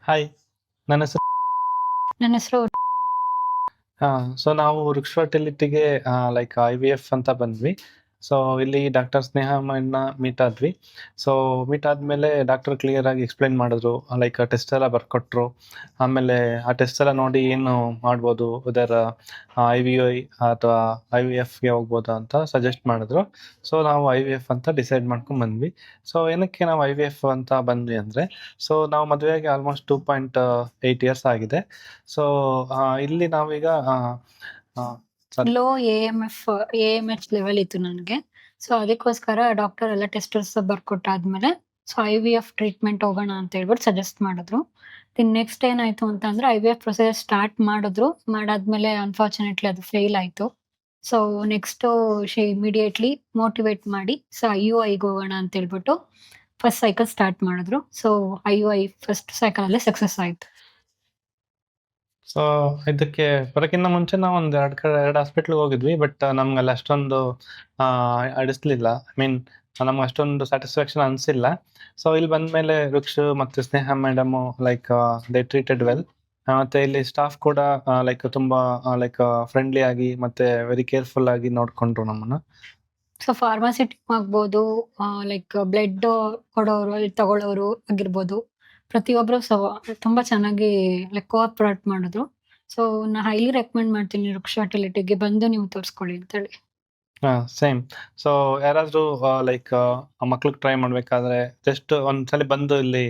Hi, ನನ್ನ ಹೆಸರು ನನ್ನ ಹೆಸರು ಸೊ ನಾವು ವೃಕ್ಷ ಫರ್ಟಿಲಿಟಿಗೆ ಲೈಕ್ IVF ಅಂತ ಬಂದ್ವಿ. ಸೊ ಇಲ್ಲಿ ಡಾಕ್ಟರ್ ಸ್ನೇಹ ಅಮ್ಮನ್ನ ಮೀಟ್ ಆದ್ವಿ. ಸೊ ಮೀಟ್ ಆದ್ಮೇಲೆ ಡಾಕ್ಟರ್ ಕ್ಲಿಯರ್ ಆಗಿ ಎಕ್ಸ್‌ಪ್ಲೈನ್ ಮಾಡಿದ್ರು. ಲೈಕ್ ಟೆಸ್ಟ್ ಎಲ್ಲ ಬರ್ಕೊಟ್ರು. ಆಮೇಲೆ ಆ ಟೆಸ್ಟ್ ಎಲ್ಲ ನೋಡಿ ಏನು ಮಾಡ್ಬೋದು ವೆದರ್ IVI ಅಥವಾ IVFಗೆ ಹೋಗ್ಬೋದಾ ಅಂತ ಸಜೆಸ್ಟ್ ಮಾಡಿದ್ರು. ಸೊ ನಾವು IVF ಅಂತ ಡಿಸೈಡ್ ಮಾಡ್ಕೊಂಡ್ ಬಂದ್ವಿ. ಸೊ ಏನಕ್ಕೆ ನಾವು IVF ಅಂತ ಬಂದ್ವಿ ಅಂದ್ರೆ, ಸೊ ನಾವು ಮದುವೆಯಾಗಿ ಆಲ್ಮೋಸ್ಟ್ 2.8 ಇಯರ್ಸ್ ಆಗಿದೆ. ಸೊ ಇಲ್ಲಿ ನಾವೀಗ ಸಾರಿ ಲೋ AMH ಲೆವೆಲ್ ಇತ್ತು ನನಗೆ. ಸೊ ಅದಕ್ಕೋಸ್ಕರ ಡಾಕ್ಟರ್ ಎಲ್ಲ ಟೆಸ್ಟಸ್ ಬರ್ಕೊಟ್ಟಾದ್ಮೇಲೆ ಸೊ IVF ಟ್ರೀಟ್ಮೆಂಟ್ ಹೋಗೋಣ ಅಂತ ಹೇಳ್ಬಿಟ್ಟು ಸಜೆಸ್ಟ್ ಮಾಡಿದ್ರು. ನೆಕ್ಸ್ಟ್ ಏನಾಯ್ತು ಅಂತಂದ್ರೆ IVF ಪ್ರೊಸೀಜರ್ ಸ್ಟಾರ್ಟ್ ಮಾಡಿದ್ರು. ಮಾಡಾದ್ಮೇಲೆ ಅನ್ಫಾರ್ಚುನೇಟ್ಲಿ ಅದು ಫೇಲ್ ಆಯ್ತು. ಸೊ ನೆಕ್ಸ್ಟು ಇಮಿಡಿಯೇಟ್ಲಿ ಮೋಟಿವೇಟ್ ಮಾಡಿ ಸೊ IUIಗೆ ಹೋಗೋಣ ಅಂತ ಹೇಳ್ಬಿಟ್ಟು ಫಸ್ಟ್ ಸೈಕಲ್ ಸ್ಟಾರ್ಟ್ ಮಾಡಿದ್ರು. ಸೊ IUI ಫಸ್ಟ್ ಸೈಕಲ್ ಅಲ್ಲೇ ಸಕ್ಸಸ್ ಆಯ್ತು. ಸೊ ಇದಕ್ಕೆ ಬರೋಕ್ಕಿಂತ ಮುಂಚೆ ನಾವು ಒಂದ್ ಎರಡು ಹಾಸ್ಪಿಟ್ಲ್‌ಗೆ ಹೋಗಿದ್ವಿ. ಬಟ್ ನಮ್ಗಲ್ಲಿ ಅಷ್ಟೊಂದು ಅಡಿಸ್ಲಿಲ್ಲ. ಐ ಮೀನ್ ನಮ್ಗೆ ಅಷ್ಟೊಂದು ಸ್ಯಾಟಿಸ್ಫ್ಯಾಕ್ಷನ್ ಅನ್ಸಿಲ್ಲ. ಸೊ ಇಲ್ಲಿ ಬಂದ್ಮೇಲೆ ವೃಕ್ಷ್ ಮತ್ತು Sneha madam like they treated well. ಮತ್ತೆ ಇಲ್ಲಿ ಸ್ಟಾಫ್ ಕೂಡ ಲೈಕ್ ತುಂಬಾ ಲೈಕ್ ಫ್ರೆಂಡ್ಲಿ ಆಗಿ ಮತ್ತೆ ವೆರಿ ಕೇರ್‌ಫುಲ್ ಆಗಿ ನೋಡ್ಕೊಂಡ್ರು ನಮ್ಮನ್ನ. ಸೊ ಫಾರ್ಮಸಿ ಟೀಮ್ ಆಗ್ಬೋದು, ಲೈಕ್ ಬ್ಲಡ್ ಕೊಡೋರು, ಅಲ್ಲಿ ತಗೊಳ್ಳೋರು ಆಗಿರ್ಬೋದು. ಪ್ರತಿಯೊಬ್ರು ತುಂಬಾ ಚೆನ್ನಾಗಿ ಲೈಕ್ ಕೋಆಪರೇಟ್ ಮಾಡಿದ್ರು. ಸೊ ನಾ ಹೈಲಿ ರೆಕಮೆಂಡ್ ಮಾಡ್ತೀನಿ ವೃಕ್ಷ ಫರ್ಟಿಲಿಟಿಗೆ ಬಂದು ನೀವು ತೋರಿಸ್ಕೊಳ್ಳಿ ಅಂತೇಳಿ. ಸೇಮ್. ಸೊ ಯಾರಾದ್ರೂ ಲೈಕ್ ಮಕ್ಳಿಗೆ ಟ್ರೈ ಮಾಡ್ಬೇಕಾದ್ರೆ ಜಸ್ಟ್ ಒಂದ್ಸಲಿ ಬಂದು ಇಲ್ಲಿ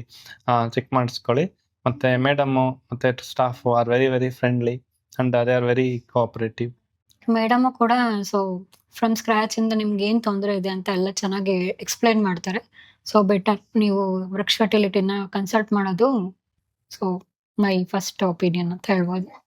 ಚೆಕ್ ಮಾಡಿಸ್ಕೊಳ್ಳಿ. ಮತ್ತೆ ಮೇಡಮ್ಮು ಮತ್ತೆ staff are very very friendly and they are very cooperative. Madam ಕೂಡ ಸೊ ಫ್ರಮ್ ಸ್ಕ್ರಾಚ್ ಇಂದ ನಿಮ್ಗೆ ಏನ್ ತೊಂದರೆ ಇದೆ ಅಂತ ಎಲ್ಲ ಚೆನ್ನಾಗಿ ಎಕ್ಸ್‌ಪ್ಲೈನ್ ಮಾಡ್ತಾರೆ. ಸೊ ಬೆಟರ್ ನೀವು ವೃಕ್ಷ ಫರ್ಟಿಲಿಟಿನ ಕನ್ಸಲ್ಟ್ ಮಾಡೋದು ಸೊ ಮೈ ಫಸ್ಟ್ ಒಪಿನಿಯನ್ ಅಂತ ಹೇಳ್ಬೋದು.